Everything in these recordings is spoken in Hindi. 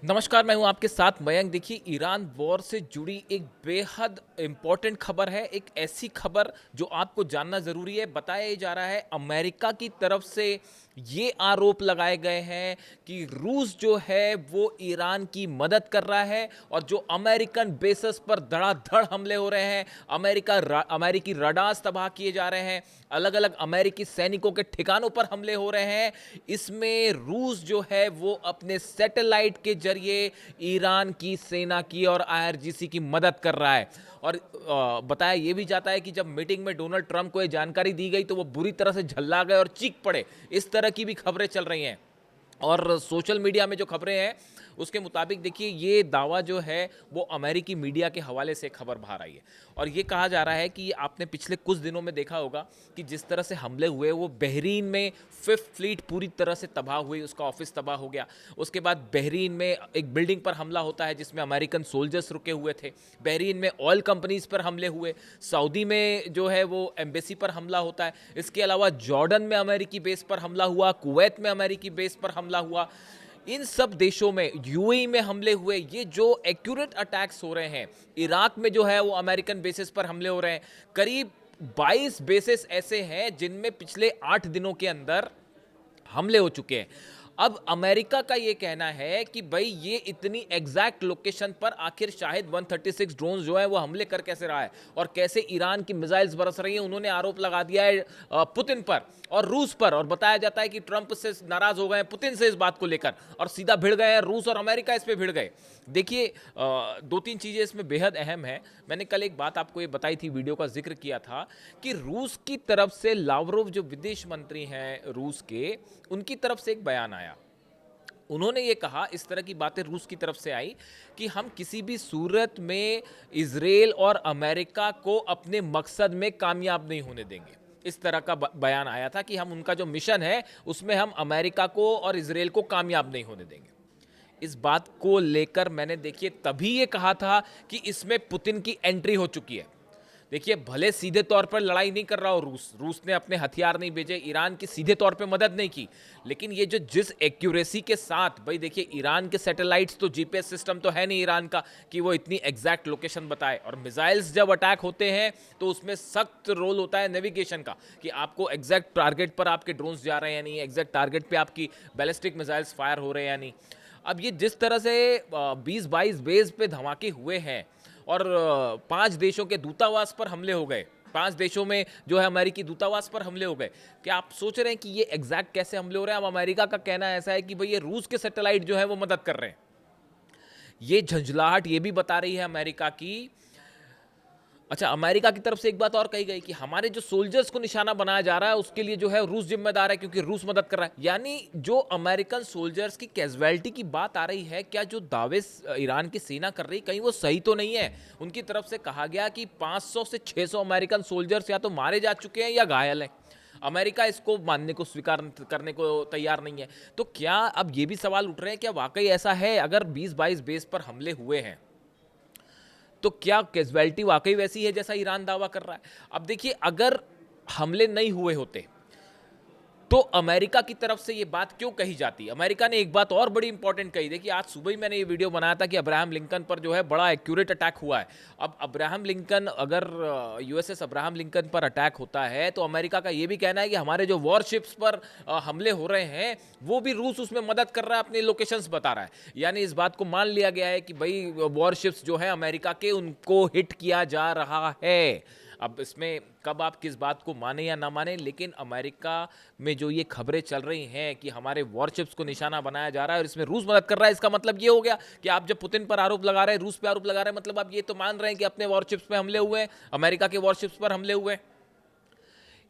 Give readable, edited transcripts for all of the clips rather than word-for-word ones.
नमस्कार, मैं हूं आपके साथ मयंक। देखिए, ईरान वॉर से जुड़ी एक बेहद इंपॉर्टेंट खबर है। एक ऐसी खबर जो आपको जानना ज़रूरी है। बताया ये जा रहा है अमेरिका की तरफ से ये आरोप लगाए गए हैं कि रूस जो है वो ईरान की मदद कर रहा है और जो अमेरिकन बेसेस पर धड़ाधड़ हमले हो रहे हैं, अमेरिकी रडार्स तबाह किए जा रहे हैं, अलग अलग अमेरिकी सैनिकों के ठिकानों पर हमले हो रहे हैं। इसमें रूस जो है वो अपने सैटेलाइट के जरिए ईरान की सेना की और आईआरजीसी की मदद कर रहा है। और बताया यह भी जाता है कि जब मीटिंग में डोनाल्ड ट्रंप को यह जानकारी दी गई तो वो बुरी तरह से झल्ला गए और चीख पड़े। इस तरह की भी खबरें चल रही हैं। और सोशल मीडिया में जो खबरें हैं उसके मुताबिक देखिए, ये दावा जो है वो अमेरिकी मीडिया के हवाले से खबर बाहर आई है। और ये कहा जा रहा है कि आपने पिछले कुछ दिनों में देखा होगा कि जिस तरह से हमले हुए वो बहरीन में फिफ्थ फ्लीट पूरी तरह से तबाह हुई, उसका ऑफिस तबाह हो गया। उसके बाद बहरीन में एक बिल्डिंग पर हमला होता है जिसमें अमेरिकन सोल्जर्स रुके हुए थे। बहरीन में ऑयल कंपनीज पर हमले हुए। सऊदी में जो है वो एम्बेसी पर हमला होता है। इसके अलावा जॉर्डन में अमेरिकी बेस पर हमला हुआ, कुवैत में अमेरिकी बेस पर हमला हुआ। इन सब देशों में, यूएई में हमले हुए। ये जो एक्यूरेट अटैक्स हो रहे हैं, इराक में जो है वो अमेरिकन बेसिस पर हमले हो रहे हैं। करीब 22 बेसिस ऐसे हैं जिनमें पिछले 8 दिनों के अंदर हमले हो चुके हैं। अब अमेरिका का ये कहना है कि भाई ये इतनी एग्जैक्ट लोकेशन पर आखिर शाहिद 136 ड्रोन जो है वो हमले कर कैसे रहा है और कैसे ईरान की मिसाइल्स बरस रही हैं। उन्होंने आरोप लगा दिया है पुतिन पर और रूस पर। और बताया जाता है कि ट्रंप से नाराज हो गए पुतिन से इस बात को लेकर और सीधा भिड़ गए हैं रूस और अमेरिका इस पे भिड़ गए। देखिए, दो तीन चीजें इसमें बेहद अहम है। मैंने कल एक बात आपको ये बताई थी, वीडियो का जिक्र किया था कि रूस की तरफ से लावरोव जो विदेश मंत्री हैं रूस के, उनकी तरफ से एक बयान आया। उन्होंने ये कहा, इस तरह की बातें रूस की तरफ से आई कि हम किसी भी सूरत में इजराइल और अमेरिका को अपने मकसद में कामयाब नहीं होने देंगे। इस तरह का बयान आया था कि हम उनका जो मिशन है उसमें हम अमेरिका को और इजराइल को कामयाब नहीं होने देंगे। इस बात को लेकर मैंने देखिए तभी ये कहा था कि इसमें पुतिन की एंट्री हो चुकी है। देखिए, भले सीधे तौर पर लड़ाई नहीं कर रहा हो रूस ने अपने हथियार नहीं भेजे, ईरान की सीधे तौर पे मदद नहीं की, लेकिन ये जो जिस एक्यूरेसी के साथ, भाई देखिए, ईरान के सैटेलाइट्स तो जीपीएस सिस्टम तो है नहीं ईरान का कि वो इतनी एग्जैक्ट लोकेशन बताए। और मिसाइल्स जब अटैक होते हैं तो उसमें सख्त रोल होता है नेविगेशन का कि आपको एग्जैक्ट टारगेट पर आपके ड्रोन्स जा रहे हैं या नहीं, एग्जैक्ट टारगेट पर आपकी बैलिस्टिक मिसाइल्स फायर हो रहे हैं या नहीं। अब ये जिस तरह से 20-22 बेस पे धमाके हुए हैं और 5 देशों के दूतावास पर हमले हो गए, 5 देशों में जो है अमेरिकी दूतावास पर हमले हो गए। क्या आप सोच रहे हैं कि ये एग्जैक्ट कैसे हमले हो रहे हैं? अब अमेरिका का कहना ऐसा है कि भाई ये रूस के सैटेलाइट जो है वो मदद कर रहे हैं। ये झंझलाहट ये भी बता रही है अमेरिका की। अच्छा, अमेरिका की तरफ से एक बात और कही गई कि हमारे जो सोल्जर्स को निशाना बनाया जा रहा है उसके लिए जो है रूस जिम्मेदार है क्योंकि रूस मदद कर रहा है। यानी जो अमेरिकन सोल्जर्स की कैजुअलिटी की बात आ रही है, क्या जो दावे ईरान की सेना कर रही कहीं वो सही तो नहीं है? उनकी तरफ से कहा गया कि 500 से 600 अमेरिकन सोल्जर्स या तो मारे जा चुके हैं या घायल हैं। अमेरिका इसको मानने को, स्वीकार करने को तैयार नहीं है। तो क्या अब ये भी सवाल उठ रहे हैं, क्या वाकई ऐसा है? अगर 20-22 बेस पर हमले हुए हैं तो क्या कैजुअलिटी वाकई वैसी है जैसा ईरान दावा कर रहा है? अब देखिए, अगर हमले नहीं हुए होते तो अमेरिका की तरफ से ये बात क्यों कही जाती? अमेरिका ने एक बात और बड़ी इंपॉर्टेंट कही। देखिए, आज सुबह ही मैंने ये वीडियो बनाया था कि अब्राहम लिंकन पर जो है बड़ा एक्यूरेट अटैक हुआ है। अब अब्राहम लिंकन, अगर यूएसएस अब्राहम लिंकन पर अटैक होता है तो अमेरिका का ये भी कहना है कि हमारे जो वॉरशिप्स पर हमले हो रहे हैं वो भी रूस उसमें मदद कर रहा है, अपने लोकेशंस बता रहा है। यानी इस बात को मान लिया गया है कि भाई वॉरशिप्स जो है अमेरिका के, उनको हिट किया जा रहा है। अब इसमें कब आप किस बात को माने या ना माने, लेकिन अमेरिका में जो ये खबरें चल रही हैं कि हमारे वॉरशिप्स को निशाना बनाया जा रहा है और इसमें रूस मदद कर रहा है, इसका मतलब ये हो गया कि आप जब पुतिन पर आरोप लगा रहे हैं, रूस पे आरोप लगा रहे हैं, मतलब आप ये तो मान रहे हैं कि अपने वॉरशिप्स पे हमले हुए हैं, अमेरिका के वॉरशिप्स पर हमले हुए हैं।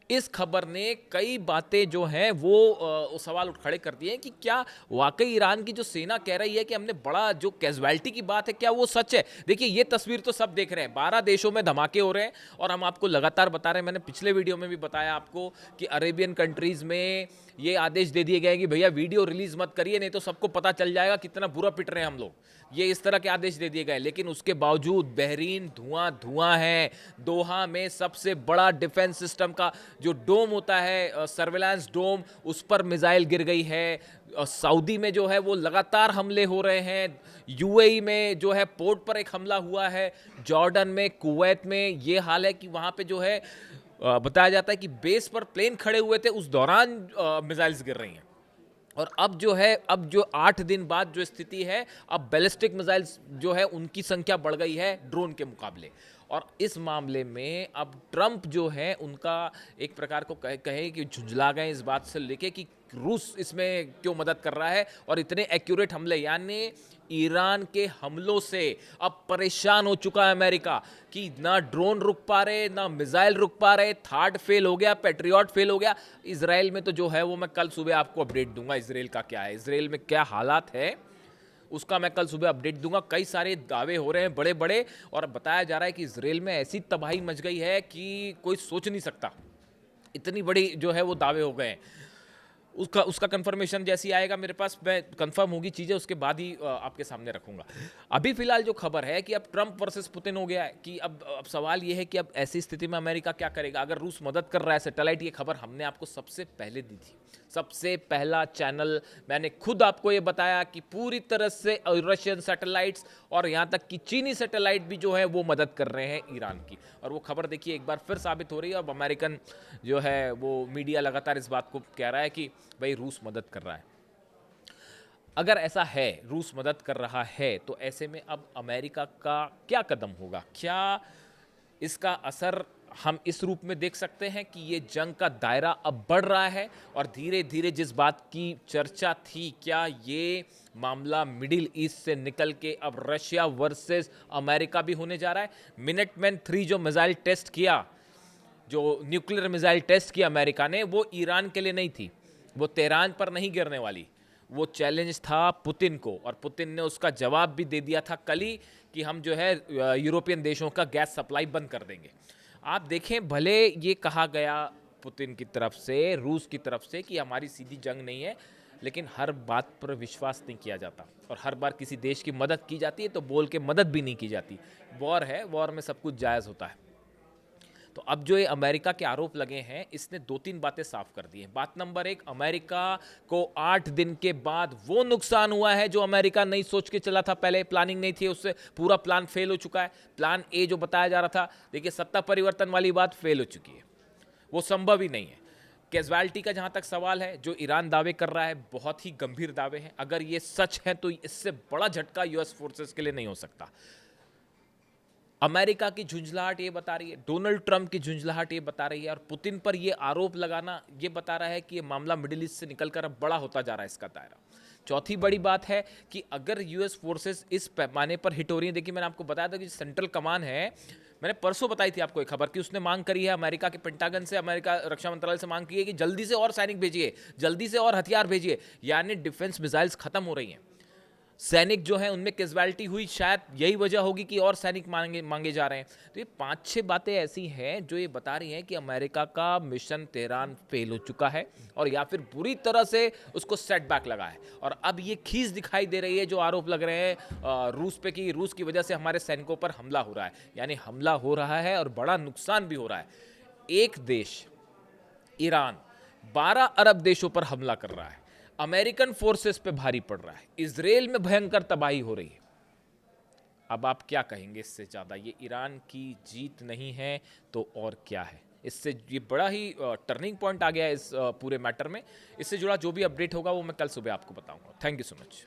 इस खबर ने कई बातें जो हैं वो सवाल उठ खड़े कर दिए हैं कि क्या वाकई ईरान की जो सेना कह रही है कि हमने बड़ा, जो कैजुअलिटी की बात है, क्या वो सच है? देखिए, ये तस्वीर तो सब देख रहे हैं, 12 देशों में धमाके हो रहे हैं और हम आपको लगातार बता रहे हैं। मैंने पिछले वीडियो में भी बताया आपको कि अरेबियन कंट्रीज में ये आदेश दे दिए गए कि भैया वीडियो रिलीज मत करिए, नहीं तो सबको पता चल जाएगा कितना बुरा पिट रहे हैं हम लोग। ये इस तरह के आदेश दे दिए गए, लेकिन उसके बावजूद बहरीन धुआं धुआं है। दोहा में सबसे बड़ा डिफेंस सिस्टम का जो डोम होता है सर्वेलांस डोम, उस पर मिसाइल गिर गई है। सऊदी में जो है वो लगातार हमले हो रहे हैं। यूएई में जो है पोर्ट पर एक हमला हुआ है। जॉर्डन में, कुवैत में ये हाल है कि वहाँ पे जो है बताया जाता है कि बेस पर प्लेन खड़े हुए थे, उस दौरान मिसाइल्स गिर रही हैं। और अब जो है, अब जो 8 दिन बाद जो स्थिति है, अब बैलिस्टिक मिसाइल्स जो है उनकी संख्या बढ़ गई है ड्रोन के मुकाबले। और इस मामले में अब ट्रंप जो है उनका एक प्रकार को कहे कि झुंझला गए इस बात से लेके कि रूस इसमें क्यों मदद कर रहा है। और इतने एक्यूरेट हमले, यानी ईरान के हमलों से अब परेशान हो चुका है अमेरिका कि ना ड्रोन रुक पा रहे, ना मिसाइल रुक पा रहे। थार्ड फेल हो गया, पेट्रियट फेल हो गया। इसराइल में तो जो है वो मैं कल सुबह आपको अपडेट दूंगा, इसराइल का क्या है, इसराइल में क्या हालात है उसका मैं कल सुबह अपडेट दूंगा। कई सारे दावे हो रहे हैं बड़े बड़े, और बताया जा रहा है कि इसराइल में ऐसी तबाही मच गई है कि कोई सोच नहीं सकता, इतनी बड़ी जो है वो दावे हो गए हैं। उसका कंफर्मेशन जैसी आएगा मेरे पास, मैं कंफर्म होगी चीज़ें उसके बाद ही आपके सामने रखूंगा। अभी फिलहाल जो खबर है कि अब ट्रंप वर्सेस पुतिन हो गया है, कि अब सवाल ये है कि अब ऐसी स्थिति में अमेरिका क्या करेगा अगर रूस मदद कर रहा है सैटेलाइट। ये खबर हमने आपको सबसे पहले दी थी, सबसे पहला चैनल मैंने खुद आपको ये बताया कि पूरी तरह से रशियन सैटेलाइट्स और यहाँ तक कि चीनी सैटेलाइट भी जो है वो मदद कर रहे हैं ईरान की। और वो खबर देखिए एक बार फिर साबित हो रही है। अब अमेरिकन जो है वो मीडिया लगातार इस बात को कह रहा है कि भाई रूस मदद कर रहा है। अगर ऐसा है, रूस मदद कर रहा है, तो ऐसे में अब अमेरिका का क्या कदम होगा, क्या इसका असर हम इस रूप में देख सकते हैं कि ये जंग का दायरा अब बढ़ रहा है और धीरे धीरे जिस बात की चर्चा थी, क्या ये मामला मिडिल ईस्ट से निकल के अब रशिया वर्सेस अमेरिका भी होने जा रहा है। मिनटमैन 3 जो मिसाइल टेस्ट किया, जो न्यूक्लियर मिसाइल टेस्ट किया अमेरिका ने, वो ईरान के लिए नहीं थी, वो तेहरान पर नहीं गिरने वाली। वो चैलेंज था पुतिन को, और पुतिन ने उसका जवाब भी दे दिया था कल ही कि हम जो है यूरोपियन देशों का गैस सप्लाई बंद कर देंगे। आप देखें, भले ये कहा गया पुतिन की तरफ से, रूस की तरफ से कि हमारी सीधी जंग नहीं है, लेकिन हर बात पर विश्वास नहीं किया जाता और हर बार किसी देश की मदद की जाती है तो बोल के मदद भी नहीं की जाती। वॉर है, वॉर में सब कुछ जायज़ होता है। तो अब जो ये अमेरिका के आरोप लगे हैं, इसने 2-3 बातें साफ कर दी हैं। बात नंबर 1, अमेरिका को 8 दिन के बाद वो नुकसान हुआ है जो अमेरिका नहीं सोच के चला था, पहले प्लानिंग नहीं थी, उससे पूरा प्लान फेल हो चुका है। प्लान ए जो बताया जा रहा था, देखिए सत्ता परिवर्तन वाली बात फेल हो चुकी है, वो संभव ही नहीं है। कैजुअलिटी का जहां तक सवाल है, जो ईरान दावे कर रहा है, बहुत ही गंभीर दावे हैं। अगर ये सच है तो इससे बड़ा झटका यूएस फोर्सेस के लिए नहीं हो सकता। अमेरिका की झुंझलाहट ये बता रही है, डोनाल्ड ट्रंप की झुंझलाहट ये बता रही है, और पुतिन पर ये आरोप लगाना ये बता रहा है कि ये मामला मिडिल ईस्ट से निकलकर अब बड़ा होता जा रहा है इसका दायरा। चौथी बड़ी बात है कि अगर यूएस फोर्सेस इस पैमाने पर हिट हो रही है, देखिए मैंने आपको बताया था कि सेंट्रल कमान है, मैंने परसों बताई थी आपको एक खबर कि उसने मांग करी है अमेरिका के पेंटागन से, अमेरिका रक्षा मंत्रालय से मांग की है कि जल्दी से और सैनिक भेजिए, जल्दी से और हथियार भेजिए, यानी डिफेंस मिसाइल्स खत्म हो रही हैं। सैनिक जो है उनमें कैजुअलिटी हुई, शायद यही वजह होगी कि और सैनिक मांगे जा रहे हैं। तो ये 5-6 बातें ऐसी हैं जो ये बता रही हैं कि अमेरिका का मिशन तेहरान फेल हो चुका है, और या फिर बुरी तरह से उसको सेटबैक लगा है। और अब ये खींच दिखाई दे रही है जो आरोप लग रहे हैं रूस पे कि रूस की वजह से हमारे सैनिकों पर हमला हो रहा है, यानी हमला हो रहा है और बड़ा नुकसान भी हो रहा है। एक देश ईरान 12 अरब देशों पर हमला कर रहा है, अमेरिकन फोर्सेस पे भारी पड़ रहा है, इजराइल में भयंकर तबाही हो रही है। अब आप क्या कहेंगे इससे ज़्यादा? ये ईरान की जीत नहीं है तो और क्या है? इससे ये बड़ा ही टर्निंग पॉइंट आ गया है इस पूरे मैटर में। इससे जुड़ा जो भी अपडेट होगा वो मैं कल सुबह आपको बताऊंगा। Thank you so much.